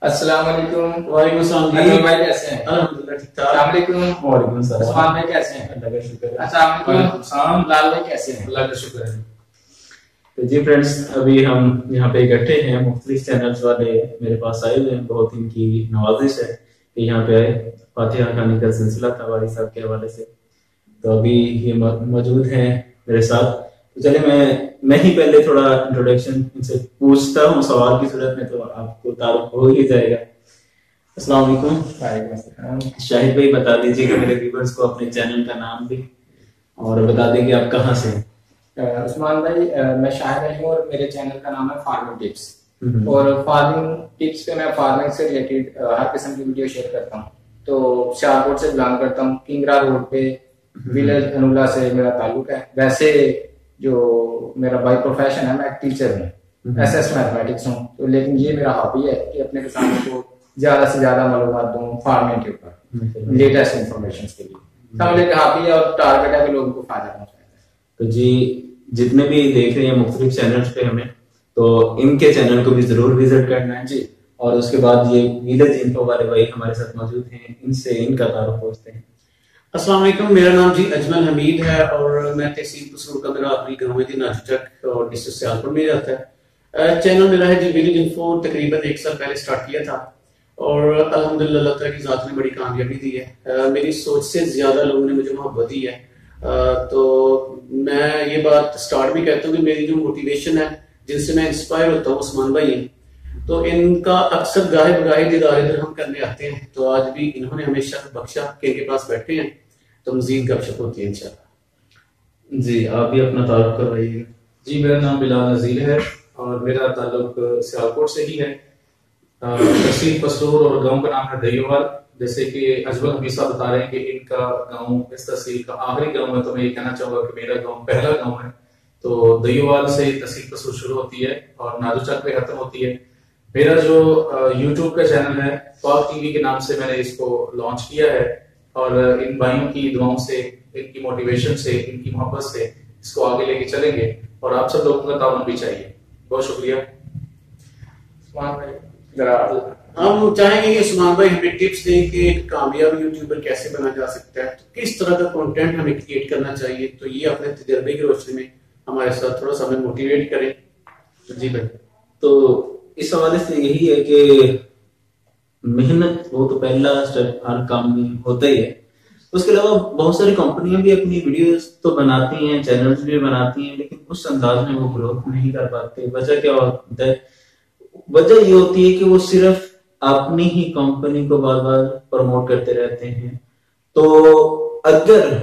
السلام علیکم۔ وعلیکم السلام جی انور بھائی کیسے ہیں؟ الحمدللہ ٹھیک ٹھاک۔ السلام علیکم۔ وعلیکم السلام۔ عثمان بھائی کیسے ہیں؟ اللہ کا شکر ہے۔ السلام علیکم۔ السلام۔ لال بھائی کیسے ہیں؟ اللہ کا شکر ہے۔ تو جی فرینڈس، ابھی ہم یہاں پہ اکٹھے ہیں، مختلف چینلز والے میرے پاس آئے ہوئے ہیں، بہت ان کی نوازش ہے کہ یہاں پہ آئے۔ فاتحہ خوانی کا سلسلہ تھا والد صاحب کے حوالے سے، تو ابھی یہ موجود ہیں میرے ساتھ۔ تو چلے میں ہی پہلے تھوڑا انٹروڈکشن ان سے پوچھتا ہوں سوال کی صورت میں، تو آپ کو تعارف ہو ہی جائے گا۔ السلام علیکم۔ وعلیکم السلام۔ شاہد بھائی بتا دیجیے کہ میرے ویورز کو اپنے چینل کا نام بھی اور بتا دیں کہ آپ کہاں سے ہیں۔ عثمان بھائی، میں شاہد علی ہوں اور میرے چینل کا نام ہے فارمنگ ٹپس، اور فارمنگ ٹپس پہ میں فارمنگ سے ریلیٹڈ ہر قسم کی ویڈیو شیئر کرتا ہوں۔ تو سیالکوٹ سے بلانگ کرتا ہوں، کنگرا روڈ پہ ولیج انولا سے میرا تعلق ہے۔ ویسے جو میرا بائی پروفیشن ہے، میں ایک ٹیچر ہوں، ایس ایس میتھمیٹکس ہوں، تو لیکن یہ میرا ہابی ہے کہ اپنے کسانوں کو زیادہ سے زیادہ معلومات دوں فارمنگ کے اوپر، لیٹسٹ انفارمیشن کے لیے۔ سمجھے کہ ہابی ہے اور ٹارگیٹ ہے کہ لوگوں کو فائدہ پہنچائے۔ تو جی جتنے بھی دیکھ رہے ہیں مختلف چینلز پہ ہمیں، تو ان کے چینل کو بھی ضرور وزٹ کرنا ہے جی۔ اور اس کے بعد یہ ویلیج انفو والے بھائی ہمارے ساتھ موجود ہیں، ان سے ان کا تعارف پوچھتے ہیں۔ السلام علیکم، میرا نام جی اجمل حمید ہے اور میں تحصیل قصور کا میرا آخری گاؤں ہے جی ناجو چک، اور ڈسٹرکٹ سیالکوٹ میں جاتا ہے۔ چینل میرا ہے جی ویلیج انفو، تقریباً 1 سال پہلے سٹارٹ کیا تھا، اور الحمدللہ اللہ تعالیٰ کی ذات نے بڑی کامیابی دی ہے۔ میری سوچ سے زیادہ لوگوں نے مجھے محبت دی ہے، تو میں یہ بات سٹارٹ بھی کہتا ہوں کہ میری جو موٹیویشن ہے، جن سے میں انسپائر ہوتا ہوں، عثمان بھائی ہیں، تو ان کا اکثر گاہے بگاہے دیدار ادھر ہم کرنے آتے ہیں، تو آج بھی انہوں نے ہمیں شرف بخشا کہ ان کے پاس بیٹھے ہیں، تو مزید گپ شپ ہوتی ہے انشاءاللہ۔ جی آپ بھی اپنا تعارف کروائیے۔ جی میرا نام بلال نذیر ہے اور میرا تعلق سیالکوٹ سے ہی ہے۔ تحصیل قصور اور گاؤں کا نام ہے دیوال۔ جیسے کہ اجمل حمید صاحب بتا رہے ہیں کہ ان کا گاؤں اس تحصیل کا آخری گاؤں ہے، تو میں یہ کہنا چاہوں گا کہ میرا گاؤں پہلا گاؤں ہے۔ تو دیوال سے تحصیل قصور شروع ہوتی ہے اور ناجو چک پہ ختم ہوتی ہے۔ میرا جو یوٹیوب کا چینل ہے پاک ٹی وی کے نام سے میں نے اس کو لانچ کیا ہے، اور ان بھائیوں کی دعاؤں سے، ان کی موٹیویشن سے، ان کی محبت سے اس کو آگے لے کے چلیں گے، اور آپ سب لوگوں کا تعاون بھی چاہیے۔ بہت شکریہ۔ عثمان بھائی ذرا ہم چاہیں گے کہ عثمان بھائی ہمیں ٹپس دیں کہ ایک کامیاب یوٹیوبر کیسے بنا جا سکتا ہے، کس طرح کا کنٹینٹ ہمیں کریٹ کرنا چاہیے، تو یہ اپنے تجربے کی روشنی میں ہمارے ساتھ تھوڑا سا ہمیں موٹیویٹ کریں۔ جی بھائی۔ تو اس حوالے سے یہی ہے کہ محنت وہ تو پہلا اسٹیپ ہر کام میں ہوتا ہی ہے۔ اس کے علاوہ بہت ساری کمپنیاں بھی اپنی ویڈیوز تو بناتی ہیں، چینلز بھی بناتی ہیں، لیکن اس انداز میں وہ گروتھ نہیں کر پاتے۔ وجہ کیا ہوتا ہے؟ وجہ یہ ہوتی ہے کہ وہ صرف اپنی ہی کمپنی کو بار بار پروموٹ کرتے رہتے ہیں۔ تو اگر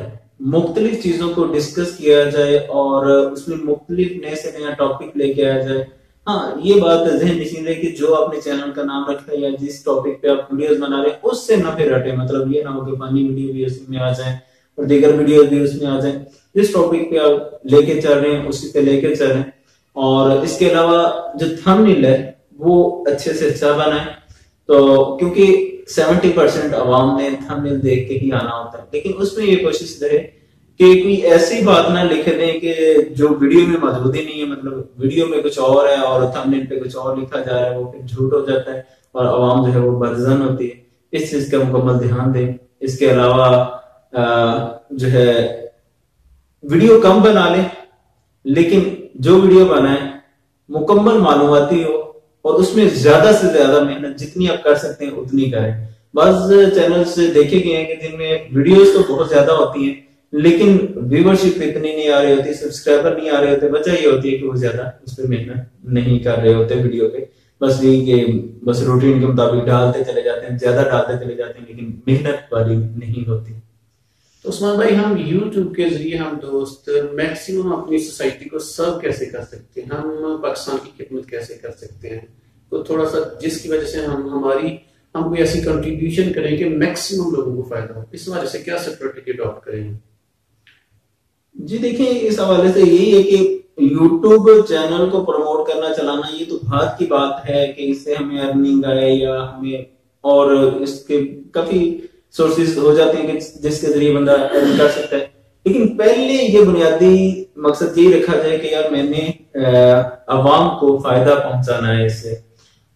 مختلف چیزوں کو ڈسکس کیا جائے اور اس میں مختلف نئے سے نیا ٹاپک لے کے آیا جائے، ہاں یہ بات ذہن نشین رہے کہ جو اپنے چینل کا نام رکھا ہے یا جس ٹاپک پہ آپ ویڈیوز بنا رہے ہیں اس سے نہ پھر ہٹے، مطلب یہ نہ ہو کہ فنی ویڈیو بھی اس میں آ جائیں اور دیگر ویڈیوز بھی اس میں آ جائیں۔ جس ٹاپک پہ آپ لے کے چل رہے ہیں اسی پہ لے کے چل رہے ہیں، اور اس کے علاوہ جو تھمبنیل ہے وہ اچھے سے اچھا بنائیں۔ تو کیونکہ 70% عوام نے تھمبنیل دیکھ کے ہی آنا ہوتا ہے، لیکن اس میں یہ کوشش رہے کہ کوئی ایسی بات نہ لکھ دیں کہ جو ویڈیو میں موجود ہی نہیں ہے، مطلب ویڈیو میں کچھ اور ہے اور تھمبنیل پہ کچھ اور لکھا جا رہا ہے، وہ پھر جھوٹ ہو جاتا ہے اور عوام جو ہے وہ بدظن ہوتی ہے۔ اس چیز کا مکمل دھیان دیں۔ اس کے علاوہ جو ہے ویڈیو کم بنا لیں، لیکن جو ویڈیو بنائیں مکمل معلوماتی ہو، اور اس میں زیادہ سے زیادہ محنت جتنی آپ کر سکتے ہیں اتنی کریں۔ بعض چینلز دیکھے گئے ہیں کہ جن میں ویڈیوز تو بہت زیادہ ہوتی ہیں لیکن ویورشپ اتنی نہیں آ رہی ہوتی، سبسکرائبر نہیں آ رہے ہوتے۔ وجہ یہ ہوتی ہے کہ وہ زیادہ اس پہ محنت نہیں کر رہے ہوتے ویڈیو پہ، بس یہ کہ بس روٹین کے مطابق ڈالتے چلے جاتے ہیں، زیادہ ڈالتے چلے جاتے ہیں، لیکن محنت والی نہیں ہوتی۔ تو عثمان بھائی، ہم یوٹیوب کے ذریعے ہم دوست میکسیمم اپنی سوسائٹی کو سرو کیسے کر سکتے ہیں، ہم پاکستان کی خدمت کیسے کر سکتے ہیں، تو تھوڑا سا جس کی وجہ سے ہم کوئی ایسی کنٹریبیوشن کریں کہ میکسیمم لوگوں کو فائدہ ہو، اس وجہ سے کیا اسٹریٹجی اڈاپٹ کریں؟ جی دیکھیں، اس حوالے سے یہی ہے کہ یوٹیوب چینل کو پروموٹ کرنا چلانا یہ تو بات کی بات ہے کہ اس سے ہمیں ارننگ آئے یا ہمیں اور اس کے کافی سورسز ہو جاتے ہیں کہ جس کے ذریعے بندہ ارن کر سکتا ہے، لیکن پہلے یہ بنیادی مقصد یہ رکھا جائے کہ یار میں نے عوام کو فائدہ پہنچانا ہے اس سے۔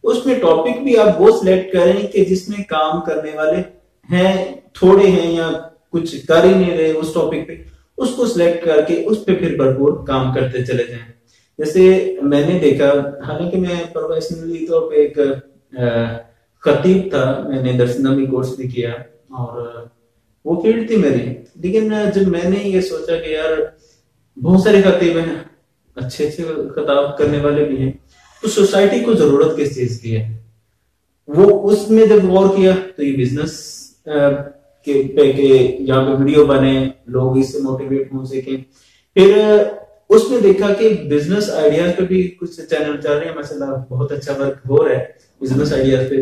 اس میں ٹاپک بھی آپ وہ سلیکٹ کریں کہ جس میں کام کرنے والے ہیں تھوڑے ہیں یا کچھ کر ہی نہیں رہے اس ٹاپک پہ، اس کو سلیکٹ کر کے اس پہ پھر بھرپور کام کرتے چلے جائیں. جیسے میں نے دیکھا، حالانکہ میں پروفیشنلی طور پہ ایک خطیب تھا، میں نے درس نبوی کورس بھی کیا اور وہ فیلڈ تھی میری، لیکن جب میں نے یہ سوچا کہ یار بہت سارے خطیب ہیں، اچھے اچھے خطاب کرنے والے بھی ہیں، تو سوسائٹی کو ضرورت کس چیز کی ہے، وہ اس میں جب غور کیا تو یہ بزنس کہ یہاں پہ ویڈیو بنے، لوگ اس سے موٹیویٹ ہو سکیں. پھر اس میں دیکھا کہ بزنس آئیڈیاز پہ بھی کچھ چینل چل رہے ہیں، ماشاءاللہ بہت اچھا ورک ہو رہا ہے، بزنس آئیڈیاز پہ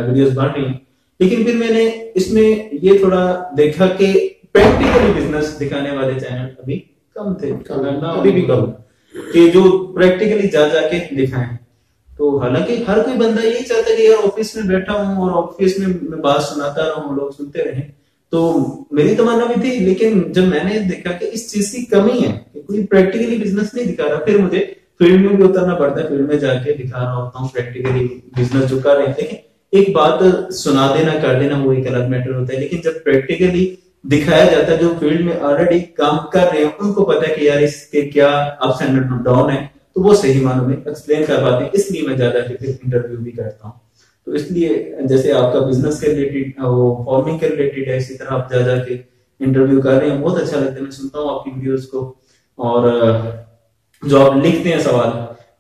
ویڈیوز بن رہی ہیں. لیکن پھر میں نے اس میں یہ تھوڑا دیکھا کہ پریکٹیکلی بزنس دکھانے والے چینل ابھی کم تھے، ابھی بھی کم، کہ جو پریکٹیکلی جا کے دکھائیں. تو حالانکہ ہر کوئی بندہ یہی چاہتا ہے کہ یار آفس میں بیٹھا ہوں اور آفس میں بات سناتا رہوں، لوگ سنتے رہیں، تو میری تمنا بھی تھی. لیکن جب میں نے دیکھا کہ اس چیز کی کمی ہے کہ کوئی پریکٹیکلی بزنس نہیں دکھا رہا، پھر مجھے فیلڈ میں بھی اترنا پڑتا ہے، فیلڈ میں جا کے دکھا رہا ہوتا ہوں پریکٹیکلی بزنس جو کر رہے ہیں. لیکن ایک بات سنا دینا کر دینا وہ ایک الگ میٹر ہوتا ہے، لیکن جب پریکٹیکلی دکھایا جاتا ہے، جو فیلڈ میں آلریڈی کام کر رہے ہیں ان کو پتا ہے کہ یار اس کے کیا اپس اینڈ ڈاؤن ہے، تو وہ صحیح معنوں میں ایکسپلین کر پاتے ہیں. اس لیے میں زیادہ انٹرویو بھی کرتا ہوں. تو اس لیے جیسے آپ کا بزنس کے ریلیٹڈ فارمنگ کے ریلیٹڈ ہے، اسی طرح آپ جا کے انٹرویو کر رہے ہیں، بہت اچھا لگتا ہے. میں سنتا ہوں آپ کی ویڈیوز کو، اور جو آپ لکھتے ہیں سوال،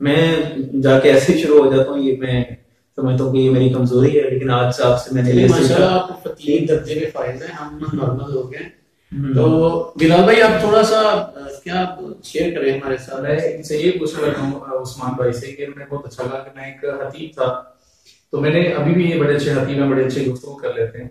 میں جا کے ایسے شروع ہو جاتا ہوں. یہ میں سمجھتا ہوں کہ یہ میری کمزوری ہے، لیکن آج آپ سے میں نے ماشاءاللہ آپ فتیل درجے کے فائز ہیں، ہم نارمل لوگ ہیں. تو بلال بھائی آپ تھوڑا سا کیا شیئر کریں ہمارے ساتھ. میں ان سے یہ پوچھنا چاہتا ہوں عثمان بھائی سے کہ مجھے بہت اچھا لگا کہ میں ایک خطیب تھا، تو میں نے ابھی بھی یہ بڑے اچھے خطیب ہیں، بڑے اچھے گفتگو کر لیتے ہیں،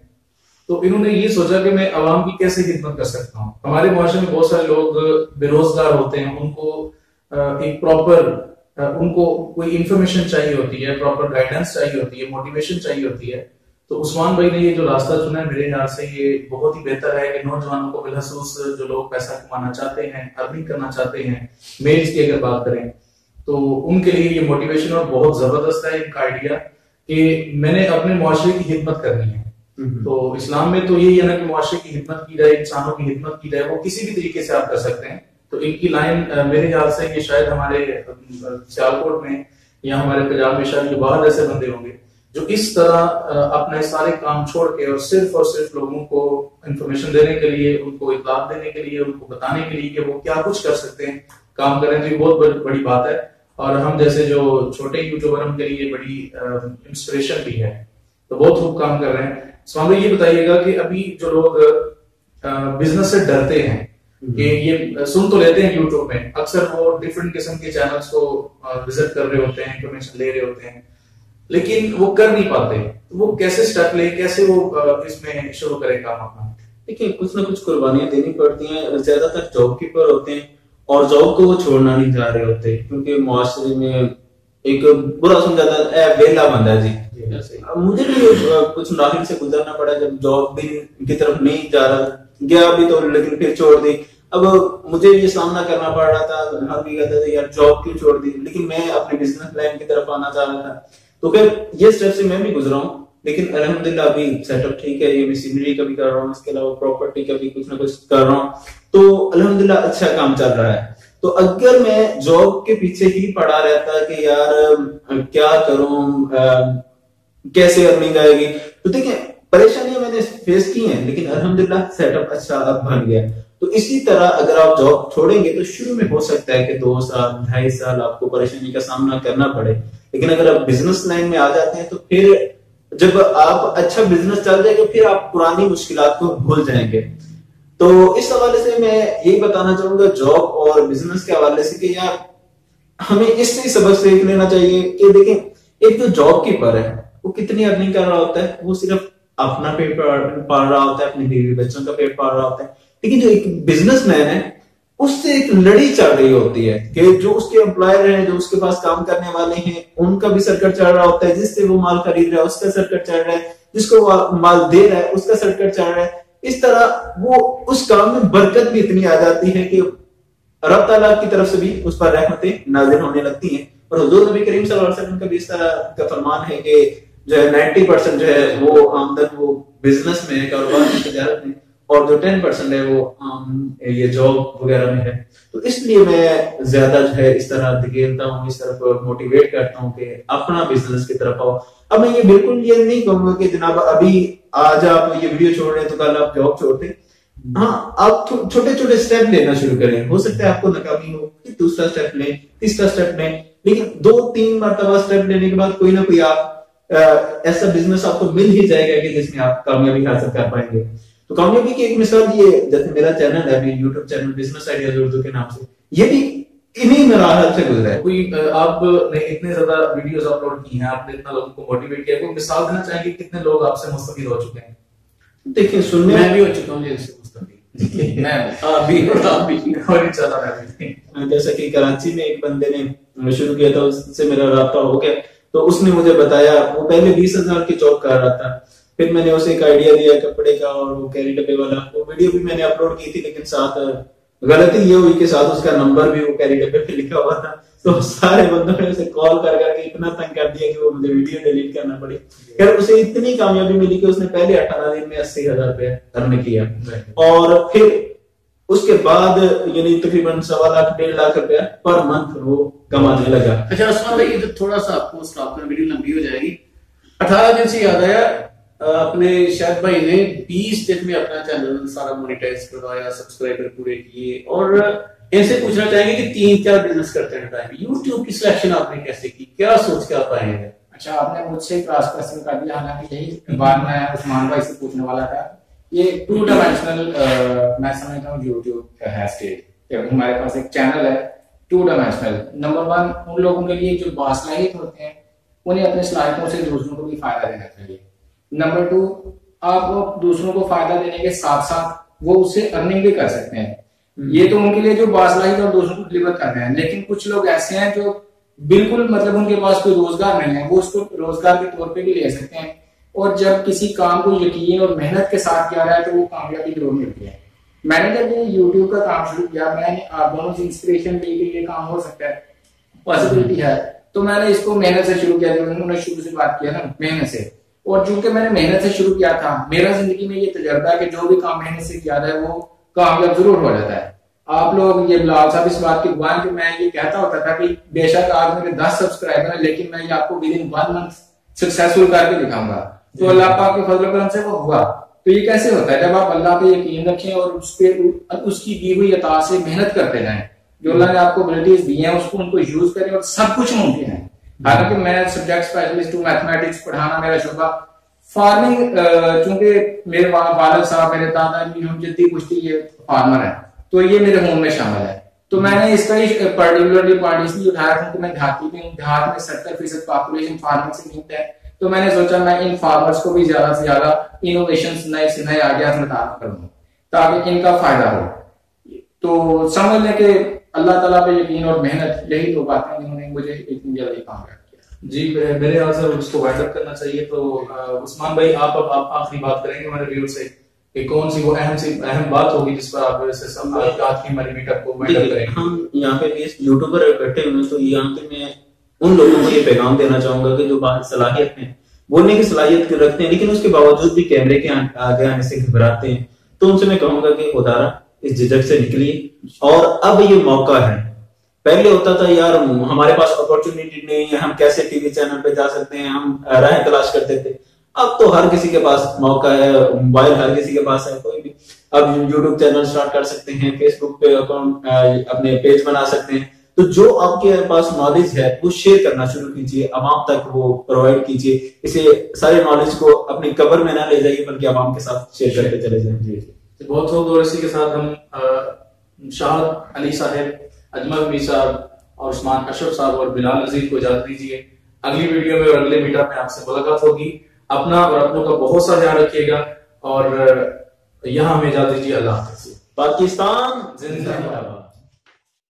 تو انہوں نے یہ سوچا کہ میں عوام کی کیسے خدمت کر سکتا ہوں. ہمارے معاشرے میں بہت سارے لوگ بے روزگار ہوتے ہیں، ان کو ایک پراپر ان کو کوئی انفارمیشن چاہیے ہوتی ہے، پراپر گائیڈنس چاہیے ہوتی ہے، موٹیویشن چاہیے ہوتی ہے. تو عثمان بھائی نے یہ جو راستہ چنا ہے میرے خیال سے یہ بہت ہی بہتر ہے کہ نوجوانوں کو بالخصوص جو لوگ پیسہ کمانا چاہتے ہیں، ارننگ کرنا چاہتے ہیں، میلز کی اگر بات کریں تو ان کے لیے یہ موٹیویشن اور بہت زبردست ہے ان کا آئیڈیا کہ میں نے اپنے معاشرے کی خدمت کرنی ہے. تو اسلام میں تو یہی ہے نا کہ معاشرے کی خدمت کی جائے، انسانوں کی خدمت کی جائے، وہ کسی بھی طریقے سے آپ کر سکتے ہیں. تو ان کی لائن میرے خیال سے یہ شاید ہمارے سیالکوٹ میں یا ہمارے پنجاب میں شاید یہ باہر ایسے بندے ہوں گے جو اس طرح اپنے سارے کام چھوڑ کے اور صرف لوگوں کو انفارمیشن دینے کے لیے، ان کو اطلاع دینے کے لیے، ان کو بتانے کے لیے کہ وہ کیا کچھ کر سکتے ہیں، کام کریں. تو یہ بہت بڑی بات ہے، اور ہم جیسے جو چھوٹے یوٹیوبر ہم کے لیے بڑی انسپریشن بھی ہے. تو بہت خوب کام کر رہے ہیں. سوام یہ بتائیے گا کہ ابھی جو لوگ بزنس سے ڈرتے ہیں کہ یہ سن تو لیتے ہیں یوٹیوب میں، اکثر وہ ڈفرینٹ قسم کے چینلز کو وزٹ کر رہے ہوتے ہیں، انفارمیشن لے رہے ہوتے ہیں، لیکن وہ کر نہیں پاتے، وہ کیسے سٹیپ لے، کیسے وہ اس میں شروع کرے کام اپنا؟ دیکھیں کچھ نہ کچھ قربانیاں دینی پڑتی ہیں. زیادہ تر جاب کیپر ہوتے ہیں اور جاب کو وہ چھوڑنا نہیں چاہ رہے ہوتے، کیونکہ معاشرے میں ایک برا سمجھا جاتا ہے ویلا بندہ ہے. جی مجھے بھی کچھ مراحل سے گزرنا پڑا جب جاب بھی کی طرف نہیں جا رہا، گیا بھی تو لیکن پھر چھوڑ دی. اب مجھے یہ سامنا کرنا پڑ رہا تھا، ہر بھی کہتا تھا یار جاب کیوں چھوڑ دی، لیکن میں اپنے بزنس لائن کی طرف آنا چاہ رہا تھا. تو پھر یہ اسٹیپ سے میں بھی گزرا ہوں، لیکن الحمدللہ ابھی سیٹ اپ ٹھیک ہے. یہ مشینری کا بھی کر رہا ہوں، اس کے علاوہ پراپرٹی کا بھی کچھ نہ کچھ کر رہا ہوں، تو الحمدللہ اچھا کام چل رہا ہے. تو اگر میں جاب کے پیچھے ہی پڑا رہتا کہ یار کیا کروں، کیسے ارننگ آئے گی، تو دیکھیں پریشانیاں میں نے فیس کی ہیں، لیکن الحمدللہ سیٹ اپ اچھا اب بن گیا. تو اسی طرح اگر آپ جاب چھوڑیں گے تو شروع میں ہو سکتا ہے کہ 2 سال 2.5 سال آپ کو پریشانی کا سامنا کرنا پڑے، لیکن اگر آپ بزنس لائن میں آ جاتے ہیں تو پھر جب آپ اچھا بزنس چل جائے گا پھر آپ پرانی مشکلات کو بھول جائیں گے. تو اس حوالے سے میں یہی بتانا چاہوں گا جاب اور بزنس کے حوالے سے کہ یار ہمیں اس سے سبق سیکھ لینا چاہیے کہ دیکھیں ایک جو جاب کیپر ہے وہ کتنی ارننگ کر رہا ہوتا ہے، وہ صرف اپنا پیٹ پال رہا ہوتا ہے، اپنی بیوی بچوں کا پیٹ پال رہا ہوتا ہے. لیکن جو ایک بزنس مین ہے اس سے ایک لڑی چل رہی ہوتی ہے کہ جو اس کے امپلائر ہیں، جو اس کے پاس کام کرنے والے ہیں، ان کا بھی سرکٹ چل رہا ہوتا ہے، جس سے وہ مال خرید رہا ہے اس کا سرکٹ چل رہا ہے، جس کو وہ مال دے رہا ہے اس کا سرکٹ چل رہا ہے. اس طرح وہ اس کام میں برکت بھی اتنی آ جاتی ہے کہ رب تعالیٰ کی طرف سے بھی اس پر رحمتیں نازل ہونے لگتی ہیں. اور حضور نبی کریم صلی اللہ علیہ وسلم کا بھی اس طرح کا فرمان ہے کہ جو ہے 90% جو ہے وہ آمدن وہ بزنس میں ہے, کاروبار میں, تجارت میں, اور جو 10% ہے وہ یہ جاب وغیرہ میں ہے. تو اس لیے میں زیادہ جو ہے اس طرح دھکیلتا ہوں, اس طرف موٹیویٹ کرتا ہوں کہ اپنا بزنس کی طرف آؤ. اب میں یہ بالکل یہ نہیں کہوں گا کہ جناب ابھی آج آپ یہ ویڈیو چھوڑ رہے ہیں تو کل آپ جاب چھوڑ دیں. ہاں, آپ چھوٹے چھوٹے اسٹیپ لینا شروع کریں. ہو سکتا ہے آپ کو ناکامی ہو, دوسرا اسٹیپ لیں, تیسرا اسٹیپ لیں, لیکن 2-3 مرتبہ اسٹیپ لینے کے بعد کوئی نہ کوئی آپ ایسا بزنس آپ کو مل ہی جائے گا کہ جس میں آپ کامیابی حاصل کر پائیں گے. تو کامیابی کی ایک مثال یہ, جیسے میرا چینل ہے ابھی YouTube channel business ideas Urdu کے نام سے, یہ بھی انہی مراحل سے گزرا ہے. کوئی آپ نے اتنے زیادہ ویڈیوز اپلوڈ کی ہیں, آپ نے اتنا لوگوں کو موٹیویٹ کیا, کوئی مثال دینا چاہیں گے کتنے لوگ آپ سے مستفید ہو چکے ہیں؟ دیکھیں سننے میں بھی ہو چکا ہوں جیسے مستفید, جیسا کہ کراچی میں ایک بندے نے شروع کیا تھا, اس سے میرا رابطہ ہو گیا, تو اس نے مجھے بتایا, وہ پہلے 20,000 کی جاب کر رہا تھا, پھر میں نے اسے ایک آئیڈیا دیا کپڑے کا اور وہ کیری ڈبے والا, وہ ویڈیو بھی میں نے اپلوڈ کی تھی, لیکن ساتھ غلطی یہ ہوئی کہ ساتھ اس کا نمبر بھی وہ کیری ڈبے پہ لکھا ہوا تھا. تو سارے بندوں نے اسے کال کر کے اتنا تنگ کر دیا کہ وہ مجھے ویڈیو ڈیلیٹ کرنا پڑی. خیر اسے اتنی کامیابی ملی کہ اس نے پہلے 18 دن میں 80,000 روپے ارن کیا, اور پھر اس کے بعد یعنی تقریباً 1.25 لاکھ روپیہ پر منتھ وہ کمانے لگا. اچھا عثمان بھائی, یہ تھوڑا سا آپ کو اسٹاپ کرنا, ویڈیو لمبی ہو جائے گی. 18 دن سے یاد آیا, اپنے شاہد بھائی نے 20 دن میں اپنا چینل سارا مونیٹائز کروایا, سبسکرائبر پورے کیے, اور ان سے پوچھنا چاہیں گے کہ 3-4 بزنس کرتے ہیں ٹائم, یوٹیوب کی سلیکشن آپ نے کیسے کی, کیا سوچ کے آپ آئے ہیں؟ اچھا, آپ نے مجھ سے کراس کوسچن کر دیا, حالانکہ یہی بات میں عثمان بھائی سے پوچھنے والا تھا. یہ 2 ڈائمینشنل میں سمجھتا ہوں یوٹیوب ہے اسٹیج, ہمارے پاس ایک چینل ہے 2 ڈائمینشنل. نمبر 1, ان لوگوں کے لیے جو باصلاحیت ہوتے ہیں انہیں اپنی صلاحیتوں سے دوسروں کو بھی فائدہ دینا چاہیے. نمبر 2, آپ دوسروں کو فائدہ دینے کے ساتھ ساتھ وہ اس سے ارننگ بھی کر سکتے ہیں. یہ تو ان کے لیے جو باصلاحیت اور دوسروں کو ڈلیور کر رہے ہیں, لیکن کچھ لوگ ایسے ہیں جو بالکل مطلب ان کے پاس کوئی روزگار نہیں ہے, وہ اس کو روزگار کے طور پہ بھی لے سکتے ہیں, اور جب کسی کام کو یقین اور محنت کے ساتھ کیا جائے تو وہ کامیابی ضرور ملتی ہے. میں نے جب یہ یوٹیوب کا کام شروع کیا, میں نے آپ دونوں سے انسپریشن لی کہ یہ کام ہو سکتا ہے, پاسبلٹی ہے, تو میں نے اس کو محنت سے شروع کیا. انہوں نے شروع سے بات کیا نا محنت سے, اور چونکہ میں نے محنت سے شروع کیا تھا, میرا زندگی میں یہ تجربہ ہے کہ جو بھی کام محنت سے کیا جائے وہ کامیاب ضرور ہو جاتا ہے. آپ لوگ یہ بلال صاحب اس بات کی گواہ کہ میں یہ کہتا ہوتا تھا کہ بے شک آج میرے 10 سبسکرائبر ہیں, لیکن میں یہ آپ کو ودن 1 منتھ سکسیسفل کر کے دکھاؤں گا. تو اللہ پاک کے فضل و کرم سے وہ ہوا. تو یہ کیسے ہوتا ہے؟ جب آپ اللہ پہ یقین رکھیں اور اس پہ اس کی دی ہوئی عطا سے محنت کرتے جائیں, جو اللہ نے آپ کو ابلیٹیز دی ہیں اس کو ان کو یوز کریں, اور سب کچھ ممکن ہے. حالانکہ میں سبجیکٹ اسپیشلسٹ ہوں, میتھمیٹکس پڑھانا میرا شعبہ, فارمنگ چونکہ میرے والد صاحب میرے دادا جی ہم جدی پشتی یہ فارمر ہیں, تو یہ میرے ہون میں شامل ہے. تو میں نے اس کا پرٹیکولرلی پارٹ اس لیے اٹھایا تھا کہ میں دیہاتی بھی ہوں, دیہات میں 70% پاپولیشن فارمنگ سے نہیں ہے. تو میں نے سوچا میں ان فارمرز کو بھی زیادہ سے زیادہ انوویشنز نئے سے نئے آئیڈیاز متعارف کروں تاکہ ان کا فائدہ ہو. تو سمجھ لیں کہ اللہ تعالیٰ پہ یقین اور محنت یہی تو باتیں جنہوں نے مجھے اتنی جلدی کامیاب کیا. جی میرے خیال سے اس کو وائنڈ اپ کرنا چاہیے. تو عثمان بھائی آپ اب آخری بات کریں گے ہمارے ویور سے کہ کون سی وہ اہم بات ہوگی جس پر آپ سے سب آج کی ہماری میٹ اپ کو وائنڈ اپ کریں گے. ہم یہاں پہ یوٹیوبر اکٹھے ہوئے, تو یہاں پہ میں ان لوگوں کو یہ پیغام دینا چاہوں گا کہ جو باہر صلاحیت ہیں, بولنے کی صلاحیت رکھتے ہیں, لیکن اس کے باوجود بھی کیمرے کے آگے آنے سے گھبراتے ہیں, تو ان سے میں کہوں گا کہ خدارا اس جھجک سے نکلیے, اور اب یہ موقع ہے. پہلے ہوتا تھا یار ہمارے پاس اپورچونیٹی نہیں ہے, ہم کیسے ٹی وی چینل پہ جا سکتے ہیں, ہم راہیں تلاش کرتے تھے. اب تو ہر کسی کے پاس موقع ہے, موبائل ہر کسی کے پاس ہے, کوئی بھی اب یوٹیوب چینل سٹارٹ کر سکتے ہیں, فیس بک پہ اکاؤنٹ اپنے پیج بنا سکتے ہیں. تو جو آپ کے پاس نالج ہے وہ شیئر کرنا شروع کیجیے, عوام تک وہ پرووائڈ کیجیے. اسے سارے نالج کو اپنی قبر میں نہ لے جائیے بلکہ عوام کے ساتھ شیئر کرتے چلے جائیں. جی بہت بہت. اور اسی کے ساتھ ہم شاہد علی صاحب, اجمل حمید صاحب اور عثمان اشرف صاحب اور بلال نذیر کو اجازت دیجیے. اگلی ویڈیو میں اور اگلے میٹ اپ میں آپ سے ملاقات ہوگی. اپنا اور اپنوں کا بہت سا خیال رکھیے گا, اور یہاں ہمیں اجازت دیجیے. اللہ حافظ. پاکستان زندہ باد.